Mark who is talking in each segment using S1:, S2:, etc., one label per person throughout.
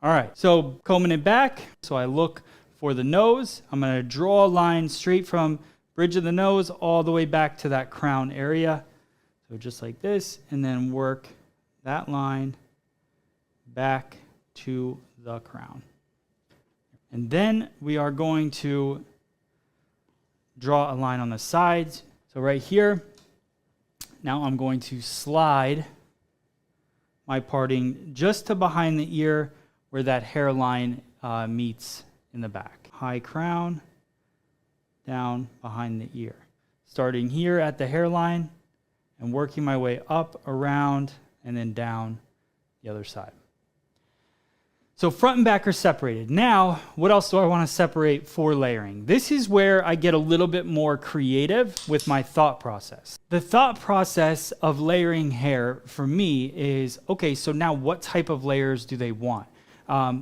S1: All right, so combing it back. So I look for the nose. I'm going to draw a line straight from bridge of the nose all the way back to that crown area. So just like this, and then work that line back to the crown. And then we are going to draw a line on the sides. So right here, now I'm going to slide my parting just to behind the ear where that hairline meets in the back. High crown, down behind the ear. Starting here at the hairline and working my way up, around, and then down the other side. So front and back are separated. Now, what else do I want to separate for layering? This is where I get a little bit more creative with my thought process. The thought process of layering hair for me is, okay, so now what type of layers do they want?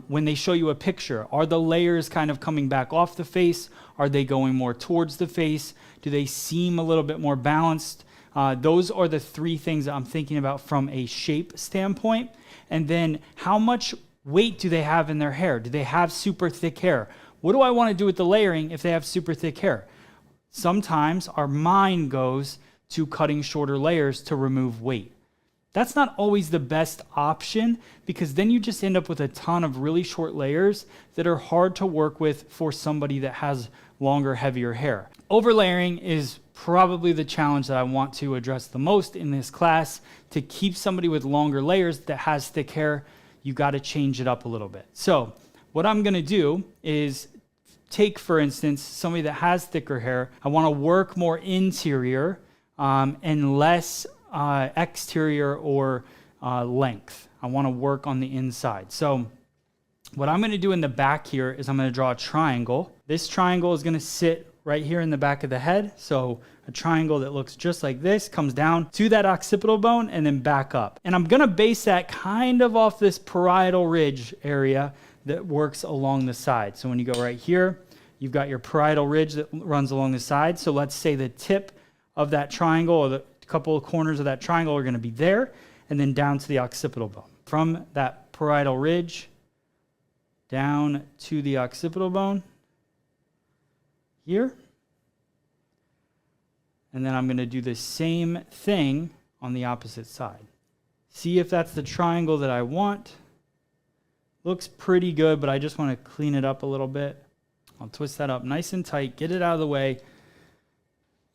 S1: When they show you a picture, are the layers kind of coming back off the face? Are they going more towards the face? Do they seem a little bit more balanced? Those are the three things that I'm thinking about from a shape standpoint. And then how much weight do they have in their hair? Do they have super thick hair? What do I want to do with the layering if they have super thick hair? Sometimes our mind goes to cutting shorter layers to remove weight. That's not always the best option because then you just end up with a ton of really short layers that are hard to work with for somebody that has longer, heavier hair. Overlayering is probably the challenge that I want to address the most in this class. To keep somebody with longer layers that has thick hair, you got to change it up a little bit. So what I'm going to do is take, for instance, somebody that has thicker hair. I want to work more interior and less exterior or length. I want to work on the inside. So what I'm going to do in the back here is I'm going to draw a triangle. This triangle is going to sit right here in the back of the head. So a triangle that looks just like this comes down to that occipital bone and then back up. And I'm going to base that kind of off this parietal ridge area that works along the side. So when you go right here, you've got your parietal ridge that runs along the side. So let's say the tip of that triangle or the couple of corners of that triangle are going to be there and then down to the occipital bone. From that parietal ridge down to the occipital bone here. And then I'm going to do the same thing on the opposite side. See if that's the triangle that I want. Looks pretty good, but I just want to clean it up a little bit. I'll twist that up nice and tight, get it out of the way,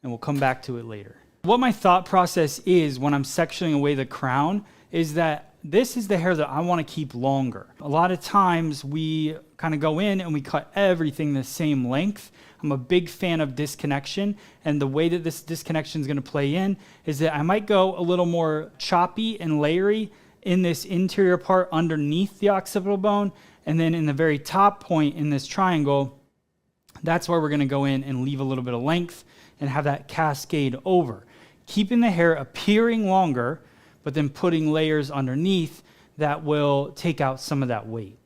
S1: and we'll come back to it later. What my thought process is when I'm sectioning away the crown is that this is the hair that I want to keep longer. A lot of times we kind of go in and we cut everything the same length. I'm a big fan of disconnection, and the way that this disconnection is going to play in is that I might go a little more choppy and layery in this interior part underneath the occipital bone, and then in the very top point in this triangle, that's where we're going to go in and leave a little bit of length and have that cascade over, keeping the hair appearing longer, but then putting layers underneath that will take out some of that weight.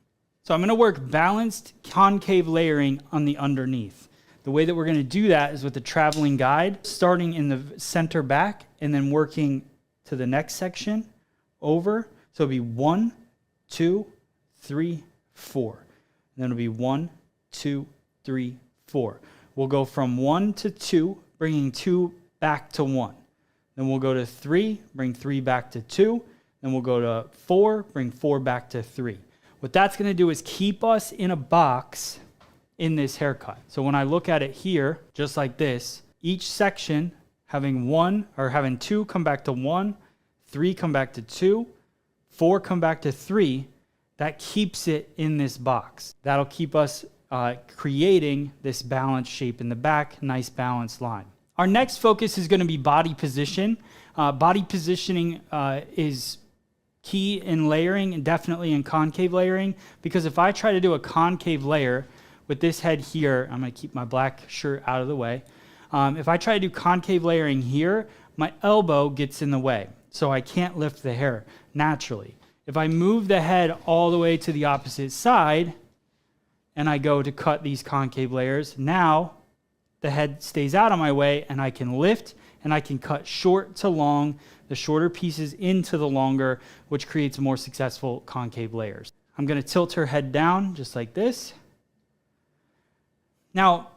S1: So I'm going to work balanced concave layering on the underneath. The way that we're going to do that is with the traveling guide, starting in the center back and then working to the next section over. So it'll be 1, 2, 3, 4. And then it'll be 1, 2, 3, 4. We'll go from 1 to 2, bringing 2 back to 1. Then we'll go to 3, bring 3 back to 2. Then we'll go to 4, bring 4 back to 3. What that's going to do is keep us in a box in this haircut. So when I look at it here, just like this, each section having 2 come back to 1, 3 come back to 2, 4 come back to 3, that keeps it in this box. That'll keep us creating this balanced shape in the back, nice balanced line. Our next focus is going to be body position. Body positioning is key in layering and definitely in concave layering, because if I try to do a concave layer with this head here, I'm going to keep my black shirt out of the way. If I try to do concave layering here, my elbow gets in the way, so I can't lift the hair naturally. If I move the head all the way to the opposite side and I go to cut these concave layers, now the head stays out of my way and I can lift and I can cut short to long, the shorter pieces into the longer, which creates more successful concave layers. I'm going to tilt her head down just like this. Now,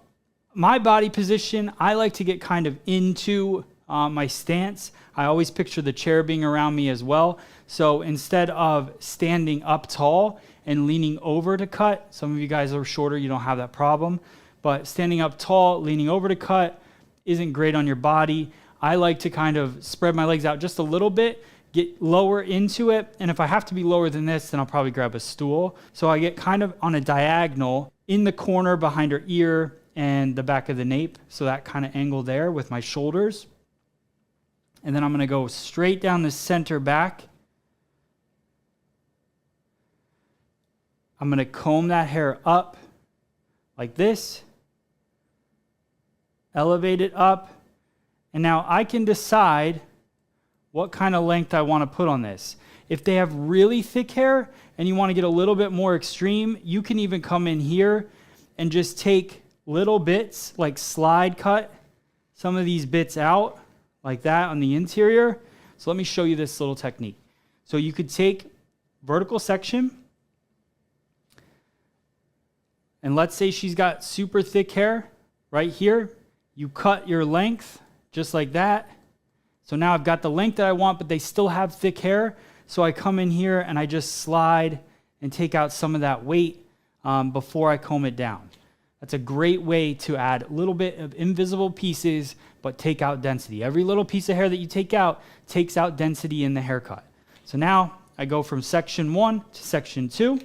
S1: my body position, I like to get kind of into my stance. I always picture the chair being around me as well. So instead of standing up tall and leaning over to cut, some of you guys are shorter, you don't have that problem, but standing up tall, leaning over to cut isn't great on your body. I like to kind of spread my legs out just a little bit, get lower into it, and if I have to be lower than this, then I'll probably grab a stool. So I get kind of on a diagonal in the corner behind her ear and the back of the nape, so that kind of angle there with my shoulders. And then I'm going to go straight down the center back. I'm going to comb that hair up like this, elevate it up, and now I can decide what kind of length I want to put on this. If they have really thick hair and you want to get a little bit more extreme, you can even come in here and just take little bits, like slide cut some of these bits out like that on the interior. So let me show you this little technique. So you could take vertical section, and let's say she's got super thick hair right here. You cut your length just like that. So now I've got the length that I want, but they still have thick hair. So I come in here and I just slide and take out some of that weight before I comb it down. That's a great way to add a little bit of invisible pieces, but take out density. Every little piece of hair that you take out takes out density in the haircut. So now I go from section 1 to section 2,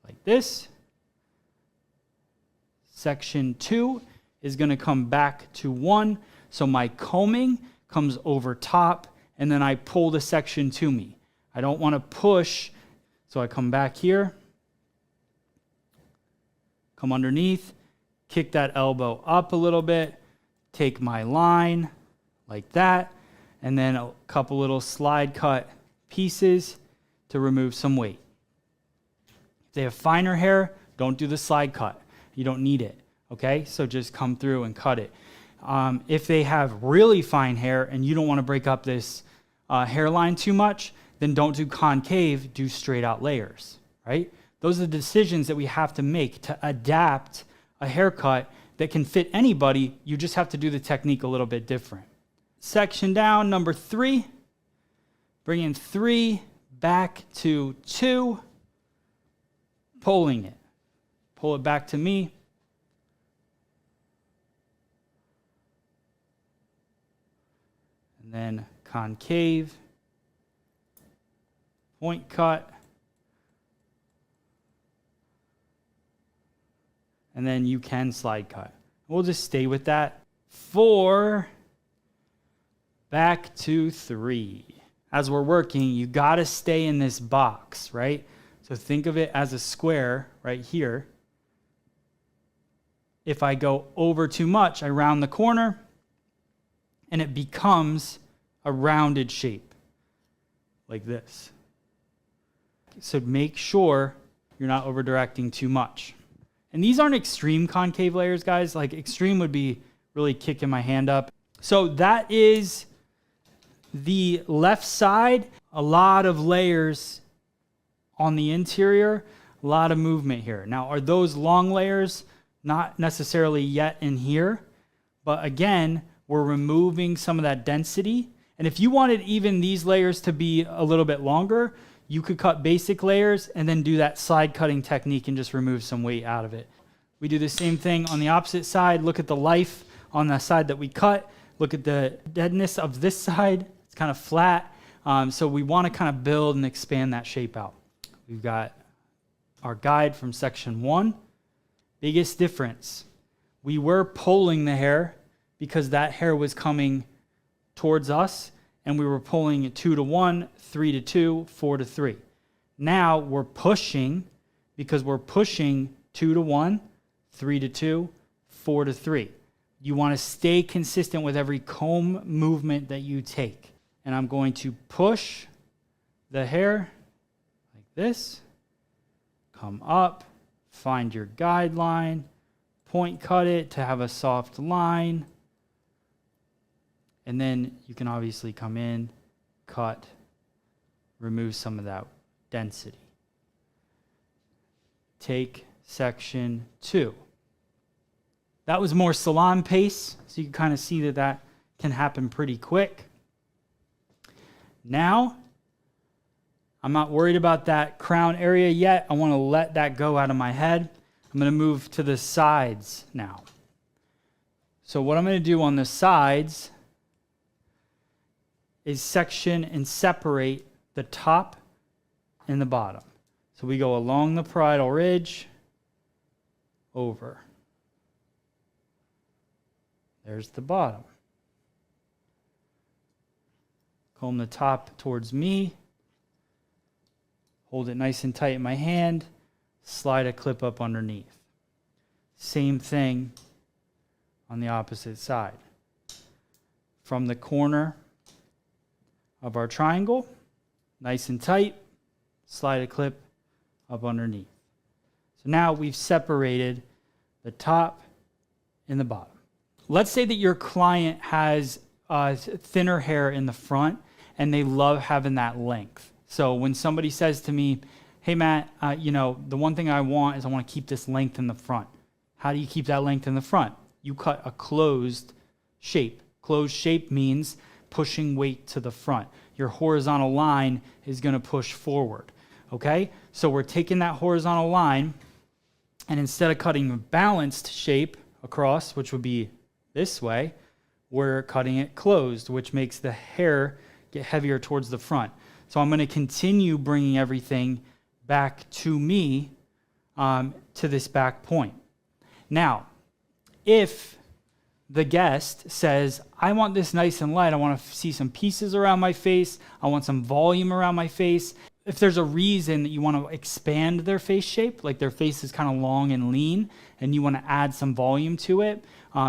S1: like this. Section 2 is going to come back to 1. So my combing comes over top, and then I pull the section to me. I don't want to push, so I come back here, come underneath, kick that elbow up a little bit, take my line like that, and then a couple little slide cut pieces to remove some weight. If they have finer hair, don't do the slide cut. You don't need it, okay? So just come through and cut it. If they have really fine hair and you don't want to break up this hairline too much, then don't do concave, do straight out layers, right? Those are the decisions that we have to make to adapt a haircut that can fit anybody. You just have to do the technique a little bit different. Section down, number 3. Bring in 3, back to 2, pulling it. Pull it back to me. And then concave, point cut, and then you can slide cut. We'll just stay with that. 4, back to 3. As we're working, you got to stay in this box, right? So think of it as a square right here. If I go over too much, I round the corner, and it becomes a rounded shape, like this. So make sure you're not over-directing too much. And these aren't extreme concave layers, guys. Like extreme would be really kicking my hand up. So that is the left side. A lot of layers on the interior, a lot of movement here. Now, are those long layers? Not necessarily yet in here, but again, we're removing some of that density. And if you wanted even these layers to be a little bit longer, you could cut basic layers and then do that slide cutting technique and just remove some weight out of it. We do the same thing on the opposite side. Look at the life on the side that we cut. Look at the deadness of this side. It's kind of flat. So we want to kind of build and expand that shape out. We've got our guide from section 1. Biggest difference. We were pulling the hair because that hair was coming towards us, and we were pulling it 2 to 1, 3 to 2, 4 to 3. Now we're pushing because we're pushing 2 to 1, 3 to 2, 4 to 3. You want to stay consistent with every comb movement that you take. And I'm going to push the hair like this, come up, find your guideline, point cut it to have a soft line, and then you can obviously come in, cut, remove some of that density. Take section 2. That was more salon pace, so you can kind of see that that can happen pretty quick. Now, I'm not worried about that crown area yet. I want to let that go out of my head. I'm going to move to the sides now. So what I'm going to do on the sides is section and separate the top and the bottom. So we go along the parietal ridge, over. There's the bottom. Comb the top towards me. Hold it nice and tight in my hand. Slide a clip up underneath. Same thing on the opposite side. From the corner of our triangle, nice and tight, slide a clip up underneath. So now we've separated the top and the bottom. Let's say that your client has thinner hair in the front and they love having that length. So when somebody says to me, hey Matt, the one thing I want is I want to keep this length in the front. How do you keep that length in the front? You cut a closed shape. Closed shape means pushing weight to the front. Your horizontal line is going to push forward. Okay? So we're taking that horizontal line, and instead of cutting a balanced shape across, which would be this way, we're cutting it closed, which makes the hair get heavier towards the front. So I'm going to continue bringing everything back to me, to this back point. Now, if the guest says, I want this nice and light, I want to see some pieces around my face, I want some volume around my face. If there's a reason that you want to expand their face shape, like their face is kind of long and lean, and you want to add some volume to it,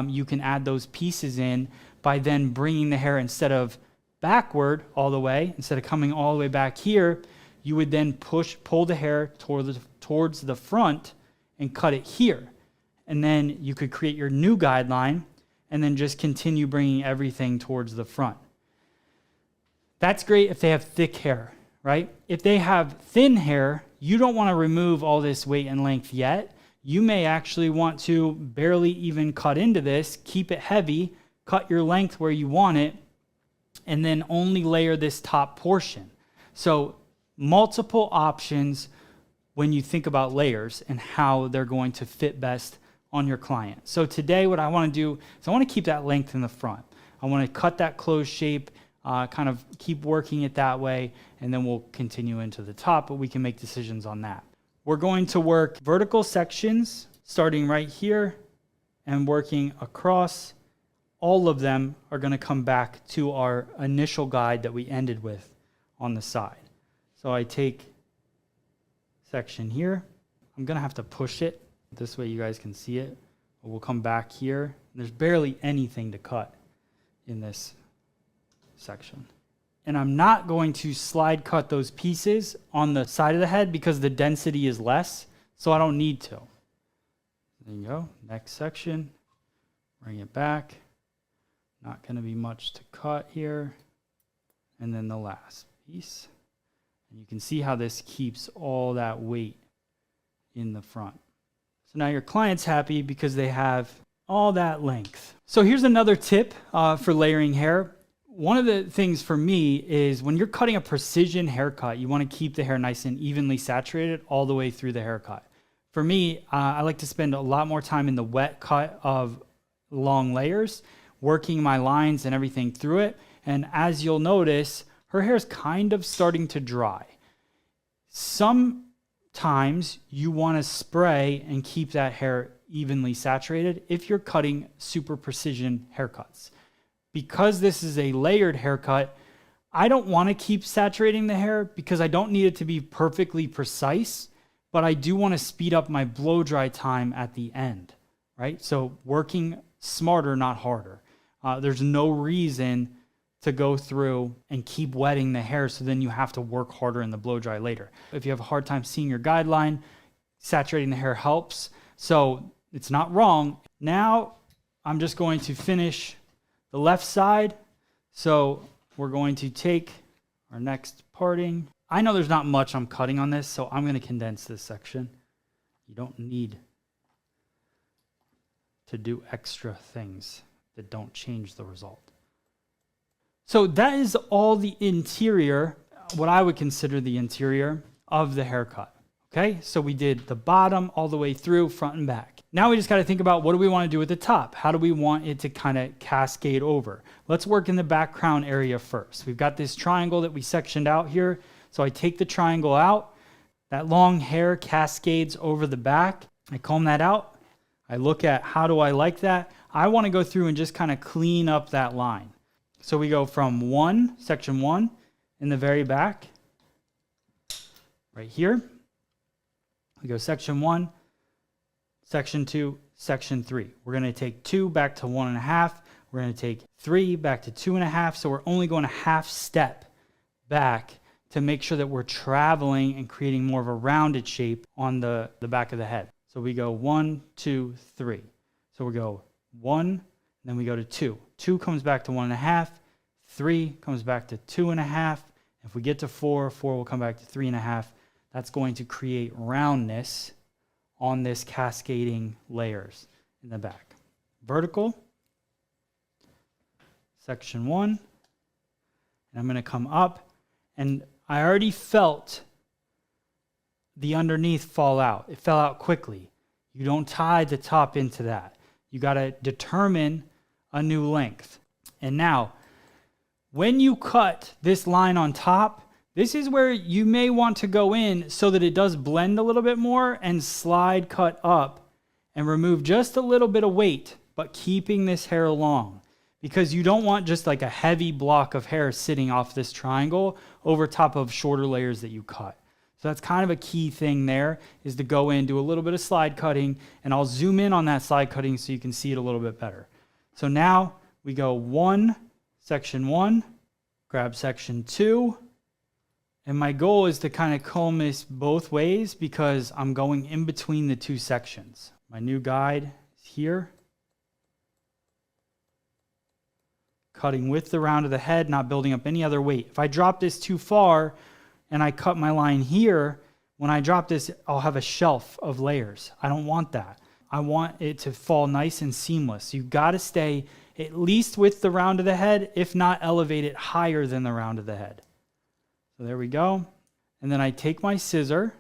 S1: you can add those pieces in by then bringing the hair instead of backward all the way, instead of coming all the way back here, you would then pull the hair towards the front and cut it here. And then you could create your new guideline and then just continue bringing everything towards the front. That's great if they have thick hair, right? If they have thin hair, you don't want to remove all this weight and length yet. You may actually want to barely even cut into this, keep it heavy, cut your length where you want it, and then only layer this top portion. So multiple options when you think about layers and how they're going to fit best on your client. So today what I want to do is I want to keep that length in the front. I want to cut that closed shape, kind of keep working it that way, and then we'll continue into the top, but we can make decisions on that. We're going to work vertical sections starting right here and working across. All of them are going to come back to our initial guide that we ended with on the side. So I take section here. I'm going to have to push it. This way you guys can see it. We'll come back here. There's barely anything to cut in this section. And I'm not going to slide cut those pieces on the side of the head because the density is less, so I don't need to. There you go. Next section. Bring it back. Not going to be much to cut here. And then the last piece. And you can see how this keeps all that weight in the front. So now your client's happy because they have all that length. So here's another tip for layering hair. One of the things for me is when you're cutting a precision haircut, you want to keep the hair nice and evenly saturated all the way through the haircut. For me, I like to spend a lot more time in the wet cut of long layers, working my lines and everything through it. And as you'll notice, her hair is kind of starting to dry. Sometimes you want to spray and keep that hair evenly saturated if you're cutting super precision haircuts. Because this is a layered haircut, I don't want to keep saturating the hair because I don't need it to be perfectly precise, but I do want to speed up my blow dry time at the end, right? So working smarter, not harder. There's no reason to go through and keep wetting the hair so then you have to work harder in the blow dry later. If you have a hard time seeing your guideline, saturating the hair helps. So it's not wrong. Now I'm just going to finish the left side. So we're going to take our next parting. I know there's not much I'm cutting on this, so I'm going to condense this section. You don't need to do extra things that don't change the result. So that is all the interior, what I would consider the interior of the haircut. Okay, so we did the bottom all the way through, front and back. Now we just got to think about what do we want to do with the top? How do we want it to kind of cascade over? Let's work in the back crown area first. We've got this triangle that we sectioned out here. So I take the triangle out. That long hair cascades over the back. I comb that out. I look at how do I like that? I want to go through and just kind of clean up that line. So we go from section 1 in the very back, right here. We go section 1, section 2, section 3. We're going to take 2 back to 1.5. We're going to take 3 back to 2.5. So we're only going a half step back to make sure that we're traveling and creating more of a rounded shape on the back of the head. So we go 1, 2, 3. So we go 1, then we go to 2. 2 comes back to 1.5. 3 comes back to 2.5. If we get to 4, 4 will come back to 3.5. That's going to create roundness on this cascading layers in the back. Vertical, section 1, and I'm going to come up, and I already felt the underneath fall out. It fell out quickly. You don't tie the top into that. You got to determine a new length. And now, when you cut this line on top, this is where you may want to go in so that it does blend a little bit more and slide cut up and remove just a little bit of weight, but keeping this hair long, because you don't want just like a heavy block of hair sitting off this triangle over top of shorter layers that you cut. So that's kind of a key thing there, is to go in, do a little bit of slide cutting, and I'll zoom in on that slide cutting so you can see it a little bit better. So now we go 1, section 1, grab section 2, and my goal is to kind of comb this both ways because I'm going in between the two sections. My new guide is here. Cutting with the round of the head, not building up any other weight. If I drop this too far and I cut my line here, when I drop this, I'll have a shelf of layers. I don't want that. I want it to fall nice and seamless. You got to stay at least with the round of the head, if not elevate it higher than the round of the head. So there we go. And then I take my scissor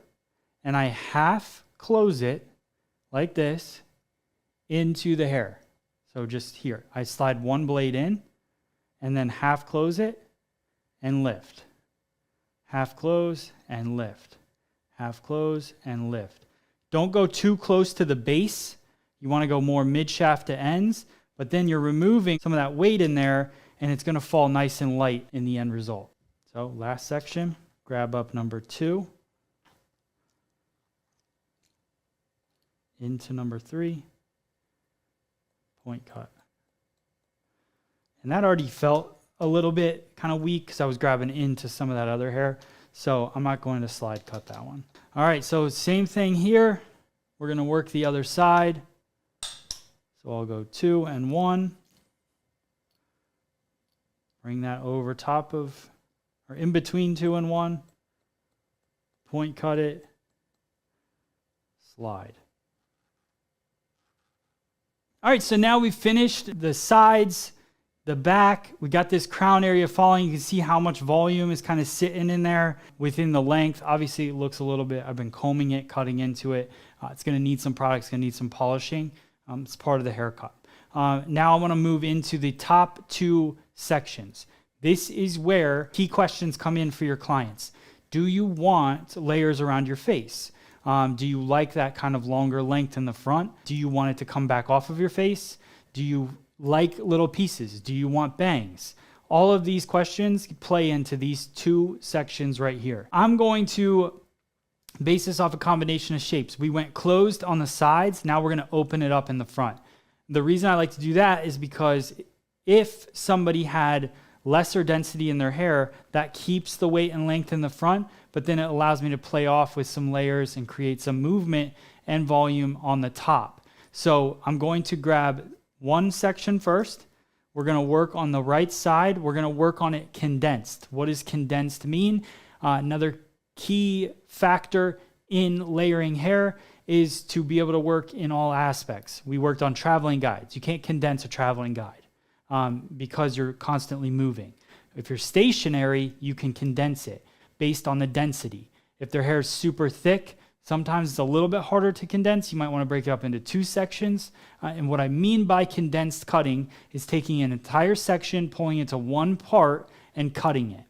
S1: and I half close it like this into the hair. So just here, I slide one blade in and then half close it and lift. Half close and lift. Half close and lift. Don't go too close to the base. You want to go more mid-shaft to ends, but then you're removing some of that weight in there and it's going to fall nice and light in the end result. So last section, grab up number 2 into number 3, point cut. And that already felt a little bit kind of weak because I was grabbing into some of that other hair. So I'm not going to slide cut that one. All right, so same thing here. We're going to work the other side. So I'll go 2 and 1. Bring that over top of, or in between 2 and 1. Point cut it. Slide. All right, so now we've finished the sides, the back. We got this crown area falling. You can see how much volume is kind of sitting in there within the length. Obviously, it looks a little bit, I've been combing it, cutting into it. It's going to need some product. It's going to need some polishing. It's part of the haircut. Now I want to move into the top 2 sections. This is where key questions come in for your clients. Do you want layers around your face? Do you like that kind of longer length in the front? Do you want it to come back off of your face? Do you like little pieces? Do you want bangs? All of these questions play into these 2 sections right here. I'm going to base this off a combination of shapes. We went closed on the sides. Now we're going to open it up in the front. The reason I like to do that is because if somebody had lesser density in their hair, that keeps the weight and length in the front, but then it allows me to play off with some layers and create some movement and volume on the top. So I'm going to grab one section first. We're going to work on the right side. We're going to work on it condensed. What does condensed mean? Another key factor in layering hair is to be able to work in all aspects. We worked on traveling guides. You can't condense a traveling guide because you're constantly moving. If you're stationary, you can condense it based on the density. If their hair is super thick, sometimes it's a little bit harder to condense. You might want to break it up into 2 sections. And what I mean by condensed cutting is taking an entire section, pulling it to one part, and cutting it,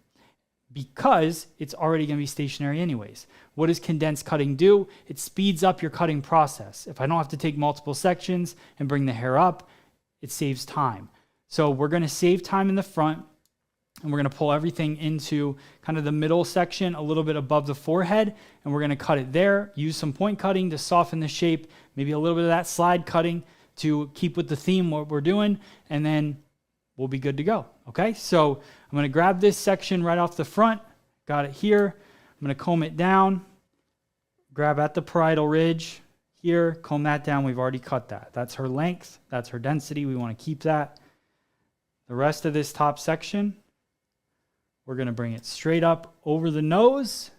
S1: because it's already going to be stationary anyways. What does condensed cutting do? It speeds up your cutting process. If I don't have to take multiple sections and bring the hair up, it saves time. So we're going to save time in the front, and we're going to pull everything into kind of the middle section, a little bit above the forehead, and we're going to cut it there. Use some point cutting to soften the shape, maybe a little bit of that slide cutting to keep with the theme what we're doing, and then we'll be good to go. Okay, so I'm going to grab this section right off the front. Got it here. I'm going to comb it down, grab at the parietal ridge here, comb that down. We've already cut that. That's her length. That's her density. We want to keep that. The rest of this top section, we're going to bring it straight up over the nose,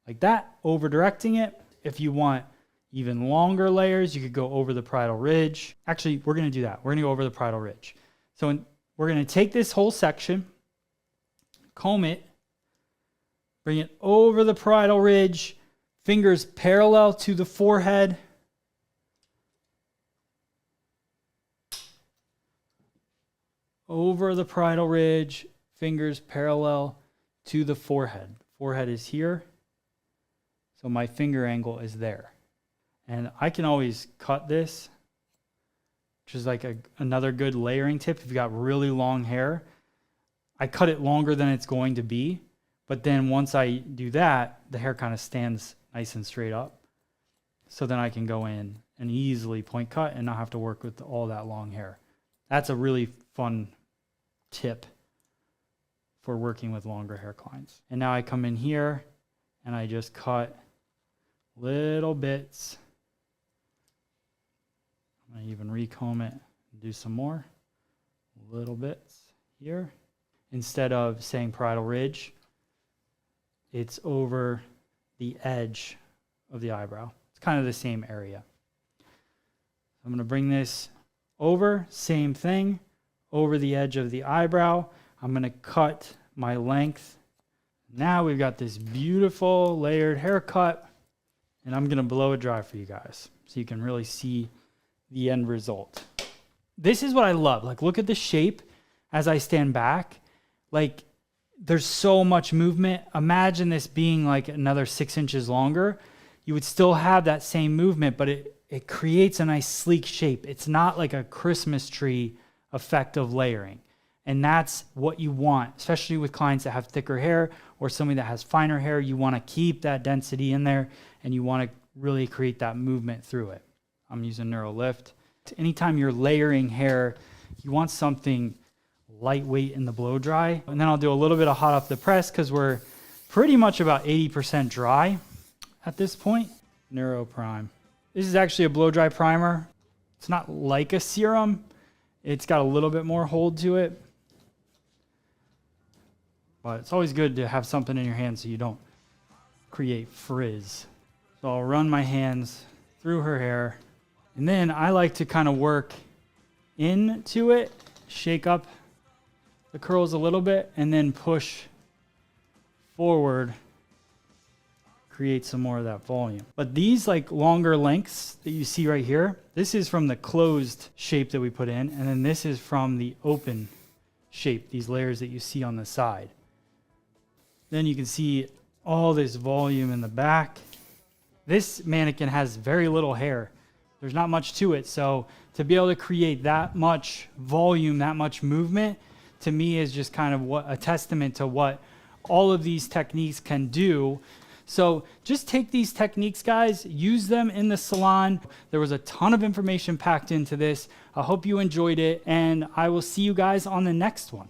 S1: like that, over directing it. If you want even longer layers, you could go over the parietal ridge. Actually, we're going to do that. We're going to go over the parietal ridge. So we're going to take this whole section, comb it, bring it over the parietal ridge, fingers parallel to the forehead. Over the parietal ridge, fingers parallel to the forehead. Forehead is here, so my finger angle is there. And I can always cut this, which is like another good layering tip. If you've got really long hair, I cut it longer than it's going to be, but then once I do that, the hair kind of stands nice and straight up. So then I can go in and easily point cut and not have to work with all that long hair. That's a really fun tip for working with longer hair clients. And now I come in here and I just cut little bits. I'm going to even recomb it and do some more little bits here. Instead of saying parietal ridge, it's over the edge of the eyebrow. It's kind of the same area. I'm going to bring this over, same thing, over the edge of the eyebrow. I'm going to cut my length. Now we've got this beautiful layered haircut, and I'm going to blow it dry for you guys so you can really see the end result. This is what I love. Like, look at the shape as I stand back. Like, there's so much movement. Imagine this being like another 6 inches longer. You would still have that same movement, but it creates a nice sleek shape. It's not like a Christmas tree effect of layering. And that's what you want, especially with clients that have thicker hair or somebody that has finer hair. You want to keep that density in there, and you want to really create that movement through it. I'm using Neuro Lift. Anytime you're layering hair, you want something lightweight in the blow dry. And then I'll do a little bit of hot off the press because we're pretty much about 80% dry at this point. Neuro Prime. This is actually a blow dry primer. It's not like a serum. It's got a little bit more hold to it. But it's always good to have something in your hand so you don't create frizz. So I'll run my hands through her hair. And then I like to kind of work into it, shake up the curls a little bit, and then push forward, create some more of that volume. But these like longer lengths that you see right here, this is from the closed shape that we put in, and then this is from the open shape, these layers that you see on the side. Then you can see all this volume in the back. This mannequin has very little hair. There's not much to it. So to be able to create that much volume, that much movement, to me is just kind of a testament to what all of these techniques can do. So just take these techniques, guys, use them in the salon. There was a ton of information packed into this. I hope you enjoyed it, and I will see you guys on the next one.